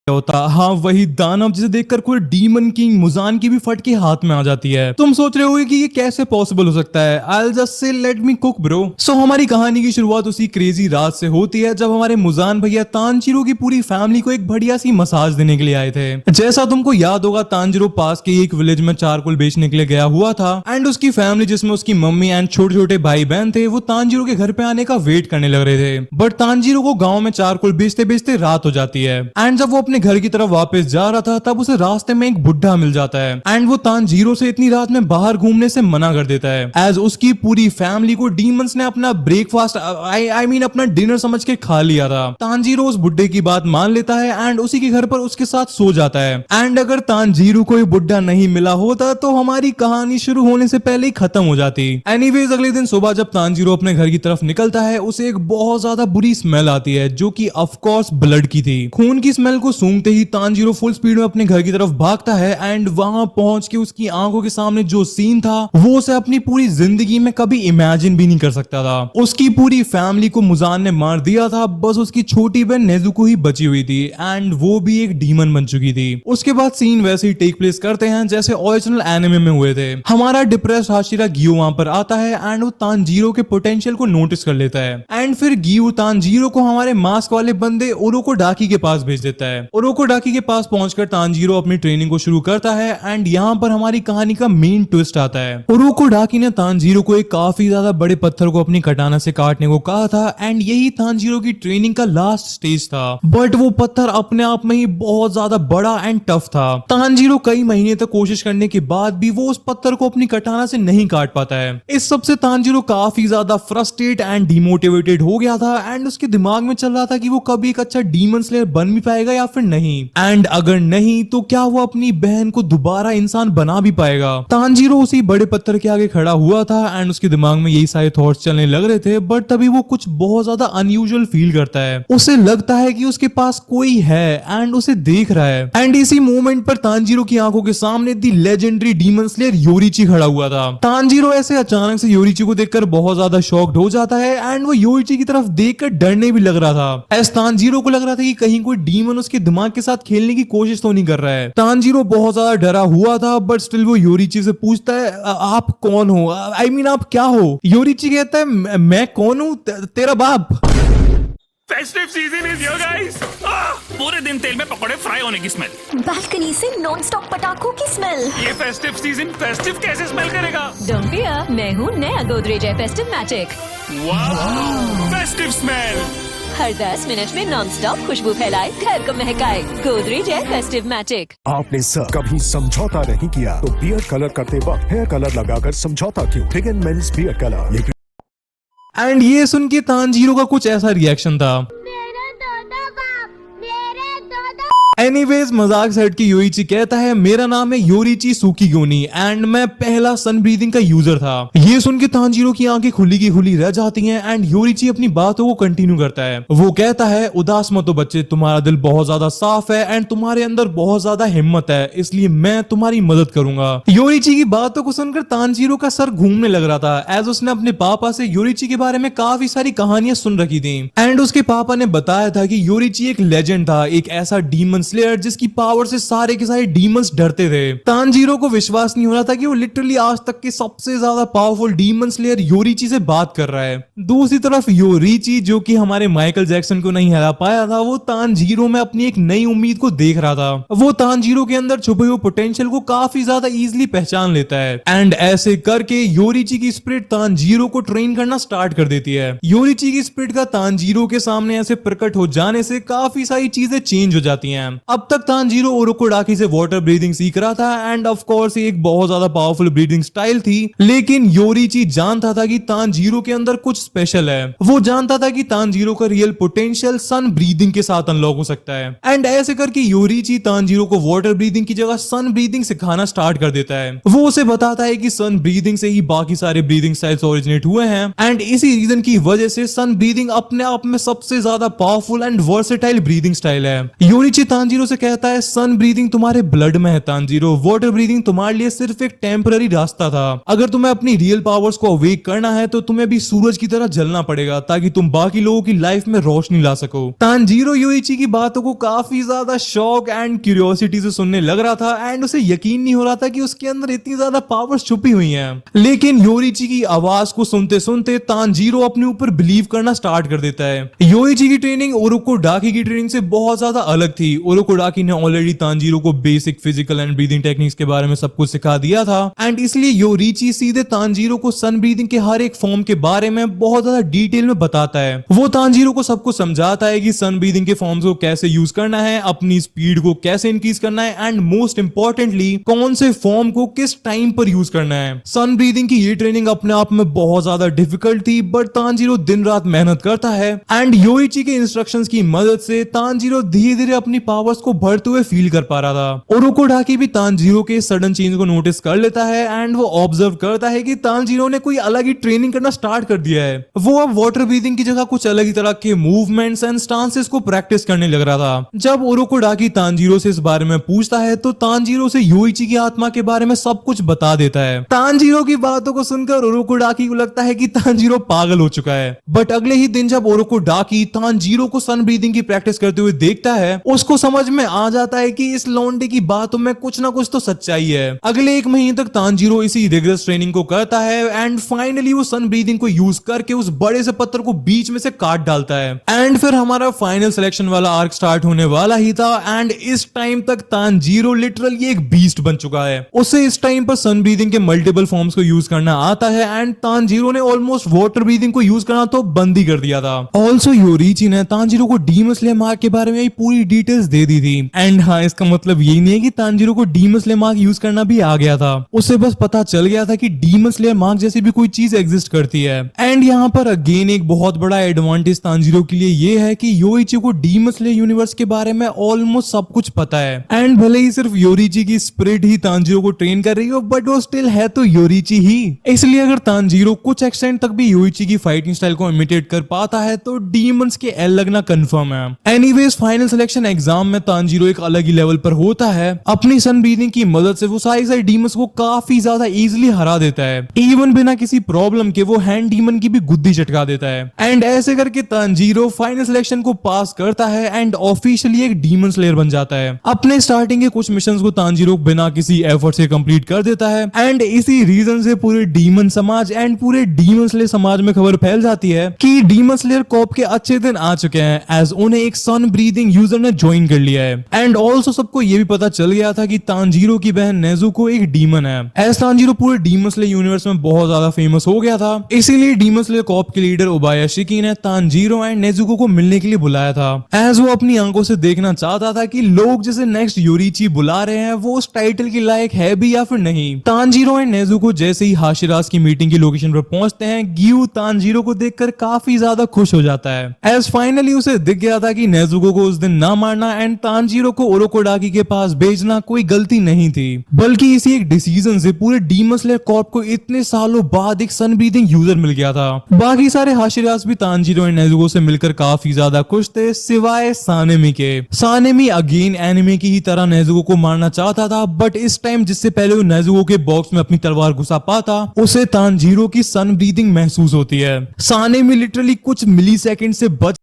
होता। हाँ, वही दानव जिसे देखकर कोई डीमन किंग मुजान की भी फट के हाथ में आ जाती है। तुम सोच रहे होगे कि ये कैसे पॉसिबल हो सकता है। I'll just say let me cook bro। सो हमारी कहानी की शुरुआत उसी क्रेजी रात से होती है जब हमारे मुजान भैया तानजीरो की पूरी फैमिली को एक बढ़िया सी मसाज देने के लिए आए थे। जैसा तुमको याद होगा, तानजीरो पास के एक विलेज में चारकोल बेचने के लिए गया हुआ था एंड उसकी फैमिली जिसमें उसकी मम्मी एंड छोटे छोटे भाई बहन थे वो तानजीरो के घर पे आने का वेट करने लग रहे थे। बट तानजीरो को गाँव में चारकोल बेचते बेचते रात हो जाती है एंड जब वो अपने घर की तरफ वापस जा रहा था तब उसे रास्ते में एक बुढ़ा मिल जाता है एंड वो तानजीरो से इतनी रात में बाहर घूमने से मना कर देता है एज उसकी पूरी फैमिली को डीमंस ने अपना ब्रेकफास्ट आई मीन अपना डिनर समझ के खा लिया था। तानजीरो उस बुढ़े की बात मान लेता है एंड उसी के घर पर उसके साथ सो जाता है। एंड अगर तानजीरो को ये बुढ़ा नहीं मिला होता तो हमारी कहानी शुरू होने से पहले ही खत्म हो जाती। एनीवेज अगले दिन सुबह जब तानजीरो अपने घर की तरफ निकलता है उसे एक बहुत ज्यादा बुरी स्मेल आती है जो कि ऑफ कोर्स ब्लड की थी। खून की स्मेल को सूंघते ही तानजीरो फुल स्पीड में अपने घर की तरफ भागता है एंड वहां पहुंच के उसकी आंखों के सामने जो सीन था वो उसे अपनी पूरी जिंदगी में कभी इमेजिन भी नहीं कर सकता था। उसकी पूरी फैमिली को मुजान ने मार दिया था, बस उसकी छोटी बहन नेजुको ही बची हुई थी एंड वो भी एक डीमन बन चुकी थी। उसके बाद सीन वैसे ही टेक प्लेस करते हैं जैसे ओरिजिनल एनिमे में हुए थे। हमारा डिप्रेस्ड हाशिरा गियो वहां पर आता है एंड वो तानजीरो के पोटेंशियल को नोटिस कर लेता है एंड फिर गियो तानजीरो को हमारे मास्क वाले बंदे ओरोको डाकी के पास भेज देता है। ओरोको डाकी के पास पहुंचकर तानजीरो अपनी ट्रेनिंग को शुरू करता है एंड यहाँ पर हमारी कहानी का मेन ट्विस्ट आता है। ओरोको डाकी ने तानजीरो को एक काफी ज्यादा बड़े पत्थर को अपनी कटाना से काटने को कहा था एंड यही तानजीरो की ट्रेनिंग का लास्ट स्टेज था। बट वो पत्थर अपने आप में ही बहुत ज्यादा बड़ा एंड टफ था। तानजीरो कई महीने तक कोशिश करने के बाद भी वो उस पत्थर को अपनी कटाना से नहीं काट पाता है। इस सबसे तानजीरो काफी ज्यादा फ्रस्ट्रेट एंड डिमोटिवेटेड हो गया था एंड उसके दिमाग में चल रहा था कि वो कभी एक अच्छा डीमन स्लेयर बन भी पाएगा या फिर नहीं, एंड अगर नहीं तो क्या वो अपनी बहन को दोबारा इंसान बना भी पाएगा। तानजीरो उसी बड़े पत्थर के आगे खड़ा हुआ था एंड उसके दिमाग में यही सारे थॉट्स चलने लग रहे थे। बट तभी वो कुछ बहुत ज्यादा अनयूजुअल फील करता है। उसे लगता है कि उसके पास कोई है एंड उसे देख रहा है एंड इसी मोमेंट पर तानजीरो की आंखों के सामने दी लेजेंडरी डीमन स्लेयर योरिची खड़ा हुआ था। तानजीरो ऐसे अचानक से योरिची को देखकर बहुत ज्यादा शॉक्ड हो जाता है एंड वो योरिची की तरफ देखकर डरने भी लग रहा था। एस तानजीरो को लग रहा था कि कहीं कोई डीमन उसके दिमाग के साथ खेलने की कोशिश तो नहीं कर रहा है। तानजीरो बहुत ज्यादा डरा हुआ था बट स्टिल वो योरिची से पूछता है आप कौन हो, आई मीन आप क्या हो। योरिची कहता है मैं कौन हूँ, तेरा बाप। Festive season is here guys. पूरे दिन तेल में पकौड़े फ्राई होने की स्मेल, बालकनी से नॉन स्टॉप पटाखों की स्मेल। ये फेस्टिव सीजन फेस्टिव कैसे स्मेल करेगा? डोंट फियर, मैं हूँ नया गोदरेज एयर फेस्टिव मैजिक। वाह, फेस्टिव स्मेल। हर 10 मिनट में नॉन स्टॉप खुशबू फैलाए, घर को महकाए। Godrej air festive magic. आपने सर कभी समझौता नहीं किया तो बियर्ड कलर करते वक्त हेयर कलर लगाकर समझौता क्यों? Bigen men's beard colour. And ये सुन के तानजीरो का कुछ ऐसा रिएक्शन था। एनीवेज मजाक से हट के योरिची कहता है मेरा नाम है योरिची सुकीगोनी एंड मैं पहला सन ब्रीदिंग का यूजर था। ये सुन के तानजीरो की आंखें खुली की खुली रह जाती हैं एंड योरिची अपनी बातों को कंटिन्यू करता है। वो कहता है उदास मत हो बच्चे, तुम्हारा दिल बहुत ज्यादा साफ है एंड तुम्हारे अंदर बहुत ज्यादा हिम्मत है, इसलिए मैं तुम्हारी मदद करूंगा। योरिची की बातों को सुनकर तानजीरो का सर घूमने लग रहा था एज उसने अपने पापा से योरिची के बारे में काफी सारी कहानियां सुन रखी थी एंड उसके पापा ने बताया था कि योरिची एक लेजेंड था, एक ऐसा डीमन स्लेयर जिसकी पावर से सारे के सारे डीमंस डरते थे। तानजीरो को विश्वास नहीं हो रहा था कि वो लिटरली आज तक के सबसे ज्यादा पावरफुल डीमन स्लेयर योरिची से बात कर रहा है। दूसरी तरफ योरिची जो कि हमारे माइकल जैक्सन को नहीं हरा पाया था, वो तानजीरो में अपनी एक नई उम्मीद को देख रहा था। वो तानजीरो के अंदर छुपे हुए पोटेंशियल को काफी ज्यादा इजीली पहचान लेता है एंड ऐसे करके योरिची की स्पिरिट तानजीरो को ट्रेन करना स्टार्ट कर देती है। योरिची की स्पिरिट का तानजीरो के सामने ऐसे प्रकट हो जाने से काफी सारी चीजें चेंज हो जाती हैं। अब तक तानजीरो ओरोको डाकी से वाटर ब्रीदिंग सीख रहा था एंड ऑफ कोर्स एक बहुत ज्यादा पावरफुल ब्रीदिंग स्टाइल थी, लेकिन योरिची जानता था कि तानजीरो के अंदर कुछ स्पेशल है। वो जानता था कि तानजीरो का रियल पोटेंशियल सन ब्रीदिंग के साथ अनलॉक हो सकता है एंड ऐसे करके योरिची तानजीरो को वाटर ब्रीदिंग की जगह सन ब्रीदिंग सिखाना स्टार्ट कर देता है। वो उसे बताता है कि सन ब्रीदिंग से ही बाकी सारे ब्रीदिंग स्टाइल्स ओरिजिनेट हुए हैं एंड इसी रीजन की वजह से सन ब्रीदिंग अपने आप में सबसे ज्यादा powerful and versatile breathing style है। योरिची तांजीरो से कहता है सन ब्रीदिंग तुम्हारे ब्लड में है तांजीरो, वाटर ब्रीदिंग तुम्हारे लिए सिर्फ एक टेम्पररी रास्ता था। अगर तुम्हें अपनी रियल पावर्स को अवेक करना है तो तुम्हें भी सूरज की तरह जलना पड़ेगा ताकि तुम बाकी लोगों की लाइफ में रोशनी ला सको। तांजीरो योइची की बातों को काफी ज्यादा शॉक एंड क्यूरियोसिटी से सुनने लग रहा था एंड उसे यकीन नहीं हो रहा था कि उसके अंदर इतनी ज्यादा पावर्स छुपी हुई हैं। लेकिन योइची की आवाज को सुनते सुनते तांजीरो अपने ऊपर बिलीव करना स्टार्ट कर देता है। योइची की ट्रेनिंग ओरोकोडाकी की ट्रेनिंग से बहुत ज्यादा अलग थी। ओरोकोडाकी ने ऑलरेडी तांजीरो को basic physical and breathing techniques के बारे में सब कुछ सिखा दिया था एंड इसलिए योइची सीधे तांजीरो को सन ब्रीदिंग के हर एक फॉर्म के बारे में बहुत ज्यादा डिटेल में बताता है। वो तांजीरो को सब कुछ समझाता है कि सन ब्रीदिंग के फॉर्म्स को कैसे यूज करना है, अपनी स्पीड को कैसे इंक्रीज करना है एंड मोस्ट इंपॉर्टेंटली कौन से फॉर्म को किस टाइम पर यूज करना है। सन ब्रीदिंग की ये ट्रेनिंग अपने आप में बहुत ज्यादा डिफिकल्ट थी बट तांजीरो दिन रात मेहनत करता है एंड योइची के इंस्ट्रक्शंस की मदद से तांजीरो धीरे धीरे अपनी पावर्स को बढ़ते हुए फील कर पा रहा था। ओरोकोडाकी भी तांजीरो के सडन चेंज को नोटिस कर लेता है एंड वो ऑब्जर्व करता है कि तांजीरो ने कोई अलग ही ट्रेनिंग करना स्टार्ट कर दिया है। वो अब वाटर ब्रीदिंग की जगह कुछ अलग ही तरह के मूवमेंट्स एंड स्टांसेस को प्रैक्टिस करने लग रहा था। जब ओरोकोडाकी तांजीरो से इस बारे में पूछता है तो तांजीरो से योइची की आत्मा के बारे में सब कुछ बता देता है। तांजीरो की बातों को सुनकर ओरोकोडाकी को लगता है कि तांजीरो पागल हो चुका है बट अगले ही दिन जब ओरोकोडाकी तांजीरो को सन ब्रीदिंग की प्रैक्टिस करते हुए देखता है उसको समझ में आ जाता है कि इस लौंडे की बातों में कुछ ना कुछ तो सच्चाई है। अगले एक महीने तक तांजीरो इसी रिगरस ट्रेनिंग को करता है एंड फाइनली वो सन ब्रीदिंग को यूज करके उस बड़े से पत्थर को बीच में से काट डालता है एंड फिर हमारा फाइनल सिलेक्शन वाला आर्क स्टार्ट होने वाला ही था एंड इस टाइम तक तांजीरो लिटरली एक बीस्ट बन चुका है। उसे इस टाइम पर सन ब्रीदिंग के मल्टीपल फॉर्म्स को यूज करना आता है एंड तांजीरो ने ऑलमोस्ट वाटर ब्रीदिंग को यूज करना तो बंद ही कर दिया था। ऑल्सो योइची ने तांजीरो को डीमन स्लेयर मार्क के बारे में पूरी डिटेल्स दे दी थी एंड हाँ इसका मतलब यही नहीं है कि तांजीरो को डीमन स्लेयर मार्क यूज करना भी आ गया था। उसे बस पता चल गया था कि डीमन स्लेयर मार्क जैसी भी कोई चीज एग्जिस्ट करती है एंड यहाँ पर अगेन एक बहुत बड़ा एडवांटेज तांजीरो के लिए ये है कि योइची को डीमन स्लेयर यूनिवर्स के बारे में ऑलमोस्ट सब कुछ पता है एंड भले ही सिर्फ योइची की स्पिरिट ही तांजीरो को ट्रेन कर रही हो बट वो स्टिल है तो योइची ही। इसलिए अगर तांजीरो कुछ एक्सटेंट तक भी योइची की फाइटिंग स्टाइल को इमिटेट कर पाता है तो डीमंस के एल लगना कंफर्म है। एनीवेज फाइनल सिलेक्शन एग्जाम में तांजीरो एक अलग ही लेवल पर होता है। अपनी सन ब्रीदिंग की मदद से वो सारे डीमंस को काफी ज्यादा इजीली हरा देता है। इवन बिना किसी प्रॉब्लम के वो हैंड डीमन की भी गुद्दी चटका देता है एंड ऐसे करके तांजीरो फाइनल सिलेक्शन को पास करता है एंड ऑफिशियली एक डीमन स्लेयर बन जाता है। अपने स्टार्टिंग के कुछ मिशंस को तांजीरो बिना किसी एफर्ट से कंप्लीट कर देता है एंड इसी रीजन से पूरे डीमन समाज एंड पूरे डीमन स्लेयर समाज में खबर फैल जाती है कि डीमन स्लेयर कॉप के अच्छे दिन आ चुके हैं एज उन्हें एक सन ब्रीदिंग यूजर ने ज्वाइन कर लिया है एंड ऑल्सो सबको ये भी पता चल गया था कि तांजीरो की बहन नेजुको एक डीमन है। एज तांजीरो पूरे डीमन स्लेयर यूनिवर्स में बहुत ज्यादा फेमस हो गया था इसीलिए डीमन स्लेयर कॉप के लीडर ओबायाशिकी ने तांजीरो एंड नेजुको को मिलने के लिए बुलाया था एज वो अपनी आंखों से देखना चाहता था कि लोग जिसे नेक्स्ट योइची बुला रहे हैं वो उस टाइटल के लायक है भी या फिर नहीं। तांजीरो एंड नेजुको जैसे ही हाशिराज की मीटिंग की लोकेशन पर पहुंचते हैं गियू तांजीरो को देखकर काफी ज्यादा खुश हो जाता है एज फाइनली उसे दिख गया था कि नेजुको को उस दिन ना मारना एंड तांजीरो को ओरोकोडाकी के पास भेजना कोई गलती नहीं थी बल्कि इसी एक डिसीजन से पूरे डीमन स्लेयर कॉर्प को इतने सालों बाद एक सन ब्रीदिंग यूजर मिल गया था। बाकी सारे हाशिराज भी तांजीरो एंड नेजुको से मिलकर काफी ज्यादा खुश थे सिवाय सानेमी के। सानेमी अगेन एनिमे की ही तरह नेजुको को मारना चाहता था बट इस टाइम जिससे पहले वो नेजुको के बॉक्स में अपनी तलवार घुसा पाता उसे तांजीरो की सन ब्रीदिंग महसूस होती है। सानेमी लिटरली कुछ मिली सेकेंड से बच